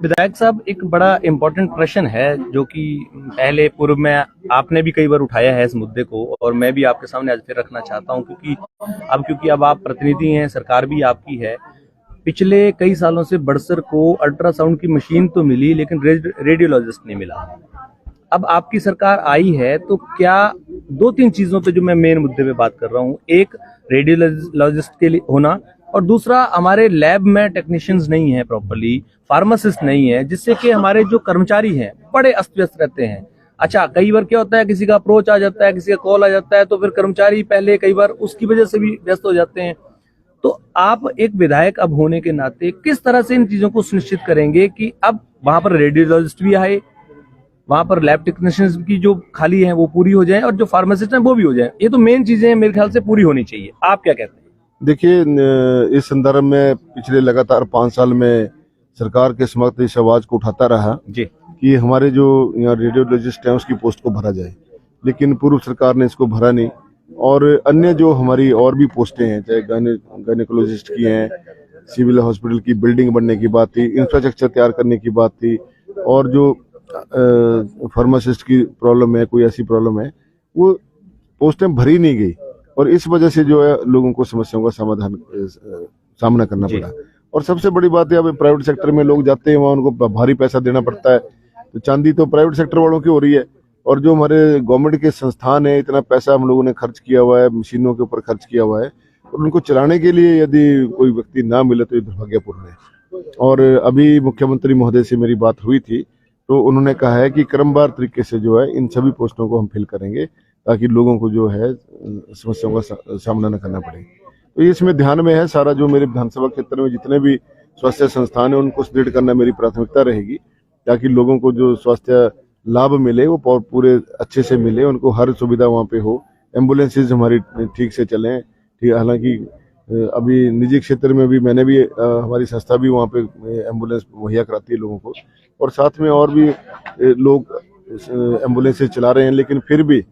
विधायक साहब, एक बड़ा इम्पोर्टेंट प्रश्न है जो कि पहले पूर्व में आपने भी कई बार उठाया है इस मुद्दे को, और मैं भी आपके सामने आज फिर रखना चाहता हूं, क्योंकि अब आप प्रतिनिधि हैं, सरकार भी आपकी है। पिछले कई सालों से बड़सर को अल्ट्रासाउंड की मशीन तो मिली, लेकिन रेडियोलॉजिस्ट नहीं मिला। अब आपकी सरकार आई है तो क्या दो तीन चीजों पे जो मैं मेन मुद्दे पे बात कर रहा हूँ, एक रेडियोलॉजिस्ट के लिए होना, और दूसरा हमारे लैब में टेक्नीशियंस नहीं है प्रॉपरली, फार्मासिस्ट नहीं है, जिससे कि हमारे जो कर्मचारी हैं बड़े अस्त व्यस्त रहते हैं। अच्छा, कई बार क्या होता है, किसी का अप्रोच आ जाता है, किसी का कॉल आ जाता है, तो फिर कर्मचारी पहले कई बार उसकी वजह से भी व्यस्त हो जाते हैं। तो आप एक विधायक अब होने के नाते किस तरह से इन चीजों को सुनिश्चित करेंगे कि अब वहां पर रेडियोलॉजिस्ट भी आए, वहां पर लैब टेक्नीशियंस की जो खाली है वो पूरी हो जाए, और जो फार्मासिस्ट हैं वो भी हो जाए? ये तो मेन चीजें मेरे ख्याल से पूरी होनी चाहिए। आप क्या कहते हैं? देखिए, इस संदर्भ में पिछले लगातार 5 साल में सरकार के समक्ष इस आवाज को उठाता रहा जी कि हमारे जो यहाँ रेडियोलॉजिस्ट हैं उसकी पोस्ट को भरा जाए, लेकिन पूर्व सरकार ने इसको भरा नहीं। और अन्य जो हमारी और भी पोस्टें हैं, चाहे गायनेकोलॉजिस्ट की हैं, सिविल हॉस्पिटल की बिल्डिंग बनने की बात थी, इंफ्रास्ट्रक्चर तैयार करने की बात थी, और जो फार्मासिस्ट की प्रॉब्लम है, कोई ऐसी प्रॉब्लम है, वो पोस्टें भरी नहीं गई, और इस वजह से जो है लोगों को समस्याओं का सामना करना पड़ा। और सबसे बड़ी बात है, अब प्राइवेट सेक्टर में लोग जाते हैं, वहाँ उनको भारी पैसा देना पड़ता है, तो चांदी तो प्राइवेट सेक्टर वालों की हो रही है, और जो हमारे गवर्नमेंट के संस्थान है, इतना पैसा हम लोगों ने खर्च किया हुआ है, मशीनों के ऊपर खर्च किया हुआ है, और उनको चलाने के लिए यदि कोई व्यक्ति ना मिले तो ये दुर्भाग्यपूर्ण है। और अभी मुख्यमंत्री महोदय से मेरी बात हुई थी, तो उन्होंने कहा है कि क्रमवार तरीके से जो है इन सभी पोस्टों को हम फिल करेंगे, ताकि लोगों को जो है समस्याओं का सामना न करना पड़े। तो इसमें ध्यान में है सारा, जो मेरे विधानसभा क्षेत्र में जितने भी स्वास्थ्य संस्थान है उनको सुदृढ़ करना मेरी प्राथमिकता रहेगी, ताकि लोगों को जो स्वास्थ्य लाभ मिले वो पूरे अच्छे से मिले, उनको हर सुविधा वहाँ पे हो, एम्बुलेंसेज हमारी ठीक से चलें। ठीक, हालांकि अभी निजी क्षेत्र में भी मैंने भी हमारी संस्था भी वहाँ पे एम्बुलेंस मुहैया कराती है लोगों को, और साथ में और भी लोग एम्बुलेंसेज चला रहे हैं, लेकिन फिर भी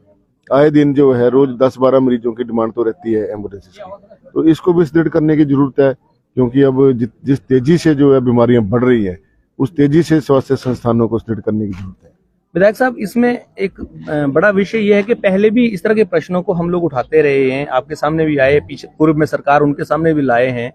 आए दिन जो है रोज 10-12 मरीजों की डिमांड तो रहती है एम्बुलेंसेज की। तो इसको भी सुदृढ़ करने की जरूरत है, क्योंकि अब जिस तेजी से जो है बीमारियां बढ़ रही हैं, उस तेजी से स्वास्थ्य संस्थानों को सुदृढ़ करने की जरूरत है। विधायक साहब, इसमें एक बड़ा विषय यह है कि पहले भी इस तरह के प्रश्नों को हम लोग उठाते रहे हैं, आपके सामने भी आए, पीछे पूर्व में सरकार उनके सामने भी लाए हैं,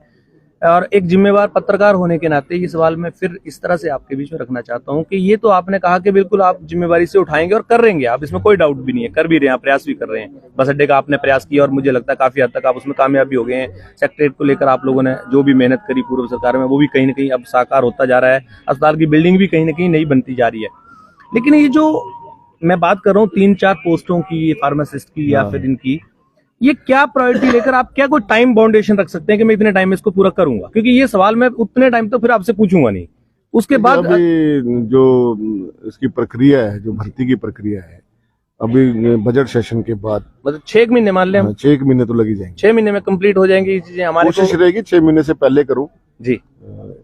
और एक जिम्मेवार पत्रकार होने के नाते ये सवाल मैं फिर इस तरह से आपके बीच में रखना चाहता हूं कि ये तो आपने कहा कि बिल्कुल आप जिम्मेवारी से उठाएंगे और कर रहेंगे, आप इसमें कोई डाउट भी नहीं है, कर भी रहे हैं, आप प्रयास भी कर रहे हैं। बस अड्डे का आपने प्रयास किया और मुझे लगता है काफी हद तक आप उसमें कामयाब भी हो गए हैं। सेक्रेटरीट को लेकर आप लोगों ने जो भी मेहनत करी पूर्व सरकार में, वो भी कहीं ना कहीं अब साकार होता जा रहा है। अस्पताल की बिल्डिंग भी कहीं ना कहीं नई बनती जा रही है। लेकिन ये जो मैं बात कर रहा हूँ 3-4 पोस्टों की, फार्मासिस्ट की या फिर इनकी, ये क्या प्रायोरिटी लेकर आप क्या कोई टाइम बाउंडेशन रख सकते हैं कि मैं इतने टाइम में इसको पूरा करूंगा? क्योंकि ये सवाल मैं उतने टाइम तो फिर आपसे पूछूंगा नहीं, उसके बाद अभी जो इसकी प्रक्रिया है, जो भर्ती की प्रक्रिया है, अभी बजट सेशन के बाद मतलब 6 महीने मान लें, 6 महीने तो लगी जाएंगे। 6 महीने में कंप्लीट हो जाएंगी ये चीजें हमारी? कोशिश रहेगी 6 महीने से पहले करूं जी,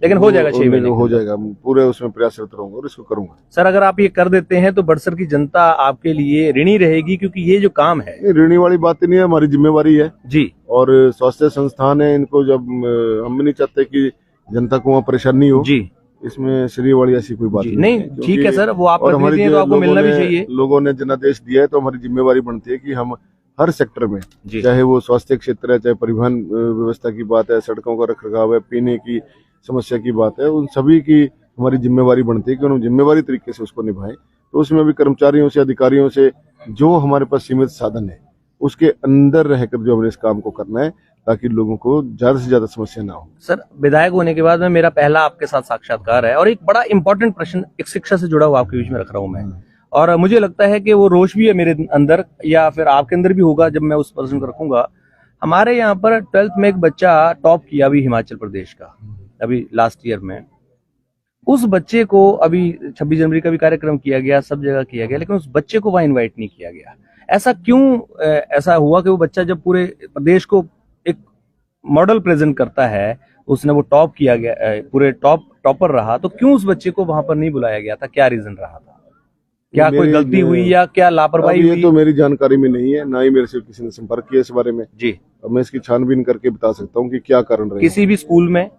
लेकिन हो जाएगा 6 महीने हो जाएगा, पूरे उसमें प्रयासरत रहूंगा और इसको करूंगा। सर, अगर आप ये कर देते हैं तो बड़सर की जनता आपके लिए ऋणी रहेगी, क्योंकि ये जो काम है, ऋणी वाली बात नहीं है, हमारी जिम्मेवारी है जी। और स्वास्थ्य संस्थान है, इनको जब हम भी नहीं चाहते कि जनता को वहाँ परेशानी हो जी, इसमें श्री वाली ऐसी कोई बात नहीं। ठीक है सर, वो आप प्रतिनिधि हैं तो आपको मिलना भी चाहिए। लोगों ने जनादेश दिया है तो हमारी जिम्मेवारी बनती है कि हम हर सेक्टर में, चाहे वो स्वास्थ्य क्षेत्र है, चाहे परिवहन व्यवस्था की बात है, सड़कों का रखरखाव है, पीने की समस्या की बात है, उन सभी की हमारी जिम्मेवारी बनती है कि उन्हें जिम्मेवारी तरीके से उसको निभाएं। तो उसमें भी कर्मचारियों से, अधिकारियों से जो हमारे पास सीमित साधन है उसके अंदर रहकर जो हमें इस काम को करना है, ताकि लोगों को ज्यादा से ज्यादा समस्या ना हो। सर, विधायक होने के बाद में मेरा पहला आपके साथ साक्षात्कार है, और एक बड़ा इंपॉर्टेंट प्रश्न एक शिक्षा से जुड़ा हुआ आपके बीच में रख रहा हूं मैं, और मुझे लगता है कि वो रोष भी है मेरे अंदर, या फिर आपके अंदर भी होगा जब मैं उस प्रश्न को रखूंगा। हमारे यहाँ पर 12th में एक बच्चा टॉप किया अभी हिमाचल प्रदेश का, अभी लास्ट ईयर में। उस बच्चे को अभी 26 जनवरी का भी कार्यक्रम किया गया, सब जगह किया गया, लेकिन उस बच्चे को वहां इन्वाइट नहीं किया गया। ऐसा क्यों ऐसा हुआ कि वो बच्चा जब पूरे प्रदेश को एक मॉडल प्रेजेंट करता है, उसने वो टॉप किया गया, पूरे टॉपर रहा, तो क्यों उस बच्चे को वहां पर नहीं बुलाया गया था? क्या रीजन रहा था? क्या कोई गलती हुई या क्या लापरवाही हुई? ये तो मेरी जानकारी में नहीं है, ना ही मेरे से किसी ने संपर्क किया इस बारे में जी। अब मैं इसकी छानबीन करके बता सकता हूँ कि क्या कारण रहा। किसी भी स्कूल में,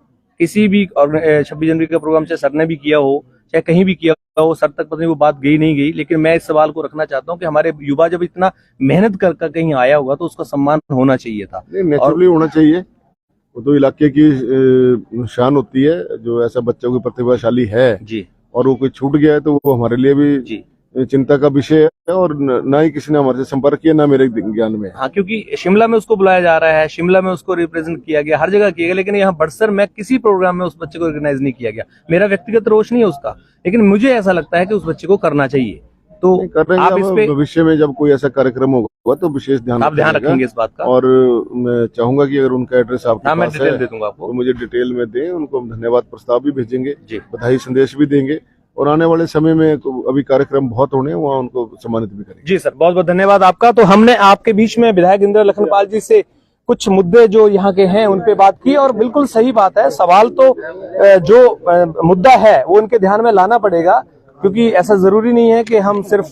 किसी भी 26 जनवरी का प्रोग्राम चाहे सर ने भी किया हो चाहे कहीं भी किया हो, सर तक पता नहीं वो बात गई नहीं गई, लेकिन मैं इस सवाल को रखना चाहता हूँ कि हमारे युवा जब इतना मेहनत कर कहीं आया होगा तो उसका सम्मान होना चाहिए था। नेचुरली होना चाहिए, वो तो इलाके की शान होती है। जो ऐसा बच्चा कोई प्रतिभाशाली है जी और वो कोई छूट गया है तो वो हमारे लिए भी जी चिंता का विषय है, और ना ही किसी ने हमारे से संपर्क किया, ना मेरे ज्ञान में। हाँ, क्योंकि शिमला में उसको बुलाया जा रहा है, शिमला में उसको रिप्रेजेंट किया गया, हर जगह किया गया, लेकिन यहाँ बड़सर में किसी प्रोग्राम में उस बच्चे को रिकॉग्नाइज नहीं किया गया। मेरा व्यक्तिगत रोष नहीं है उसका, लेकिन मुझे ऐसा लगता है कि उस बच्चे को करना चाहिए। तो कर रहे आप इस पे भविष्य में जब कोई ऐसा कार्यक्रम होगा तो विशेष ध्यान आप ध्यान रखेंगे इस बात का, और मैं चाहूंगा कि अगर उनका एड्रेस आपके हाँ, मैं पास डिटेल है दे दूंगा आपको, तो मुझे डिटेल में दें। उनको हम धन्यवाद प्रस्ताव भी भेजेंगे, जी बधाई संदेश भी देंगे, और आने वाले समय में अभी कार्यक्रम बहुत होने हैं, वहाँ उनको सम्मानित भी करेंगे। जी सर, बहुत बहुत धन्यवाद आपका। तो हमने आपके बीच में विधायक इंद्र लखनपाल जी से कुछ मुद्दे जो यहाँ के हैं उन पे बात की, और बिल्कुल सही बात है, सवाल तो जो मुद्दा है वो उनके ध्यान में लाना पड़ेगा, क्योंकि ऐसा जरूरी नहीं है कि हम सिर्फ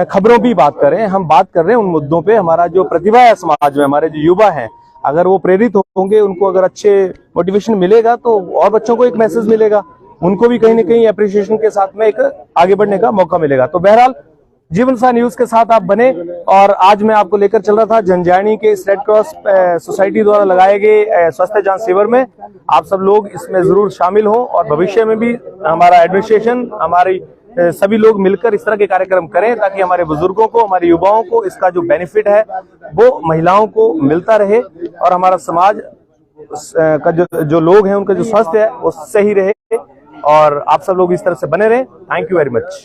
खबरों भी बात करें, हम बात कर रहे हैं उन मुद्दों पे। हमारा जो प्रतिभा है समाज में, हमारे जो युवा हैं, अगर वो प्रेरित होंगे, उनको अगर अच्छे मोटिवेशन मिलेगा तो और बच्चों को एक मैसेज मिलेगा, उनको भी कहीं ना कहीं अप्रिसिएशन के साथ में एक आगे बढ़ने का मौका मिलेगा। तो बहरहाल जीवनसार न्यूज के साथ आप बने, और आज मैं आपको लेकर चल रहा था जंजैनी के इस रेड क्रॉस सोसाइटी द्वारा लगाए गए स्वास्थ्य जांच शिविर में। आप सब लोग इसमें जरूर शामिल हो, और भविष्य में भी हमारा एडमिनिस्ट्रेशन, हमारी सभी लोग मिलकर इस तरह के कार्यक्रम करें, ताकि हमारे बुजुर्गों को, हमारे युवाओं को इसका जो बेनिफिट है वो महिलाओं को मिलता रहे, और हमारा समाज का जो लोग हैं उनका जो स्वास्थ्य है वो सही रहे। और आप सब लोग इस तरह से बने रहे। Thank you very much.